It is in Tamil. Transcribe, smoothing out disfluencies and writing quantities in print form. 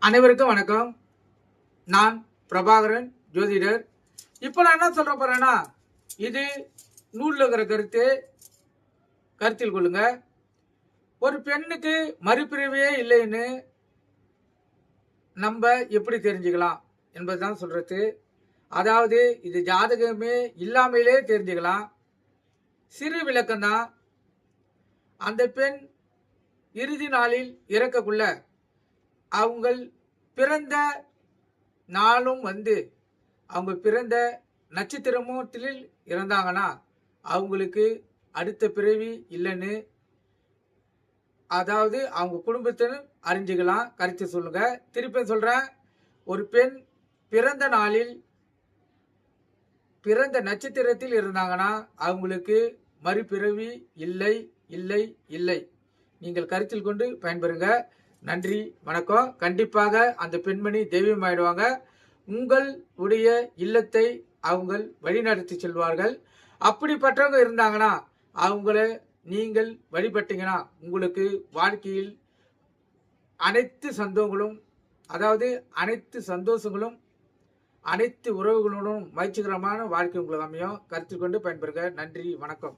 அனைவருக்கும் வணக்கம். நான் பிரபாகரன் ஜோதிடர். இப்போ நான் என்ன சொல்ற போறேன்னா, இது நூலில் இருக்கிற கருத்தில் கொள்ளுங்க. ஒரு பெண்ணுக்கு மறுபிறவியே இல்லைன்னு நம்ம எப்படி தெரிஞ்சுக்கலாம் என்பதுதான் சொல்றது. அதாவது இது ஜாதகமே இல்லாமலே தெரிஞ்சுக்கலாம். சிறு விளக்கம் தான். அந்த பெண் இறுதி நாளில் இறக்கக்குள்ள அவங்கள் பிறந்த நாளும் அவங்க பிறந்த நட்சத்திரமூட்டில் இறந்தாங்கன்னா அவங்களுக்கு அடுத்த பிறவி இல்லைன்னு, அதாவது அவங்க குடும்பத்தினர் அறிஞ்சுக்கலாம். கருத்து சொல்லுங்க. திருப்பி சொல்றேன். ஒரு பெண் பிறந்த நாளில் பிறந்த நட்சத்திரத்தில் இருந்தாங்கன்னா அவங்களுக்கு மறுபிறவி இல்லை இல்லை இல்லை. நீங்கள் கருத்தில் கொண்டு பயன்பெறுங்க. நன்றி, வணக்கம். கண்டிப்பாக அந்த பெண்மணி தெய்வமாயிடுவாங்க. உங்களுடைய இல்லத்தை அவங்க வழிநடத்தி செல்வார்கள். அப்படிப்பட்டவங்க இருந்தாங்கன்னா அவங்கள நீங்கள் வழிபட்டீங்கன்னா உங்களுக்கு வாழ்க்கையில் அனைத்து சந்தோஷங்களும் அனைத்து உறவுகளுடன் மகிழ்ச்சிகரமான வாழ்க்கை உங்களுக்கு அமையும். கருத்தில் கொண்டு பயன்பெறுங்க. நன்றி, வணக்கம்.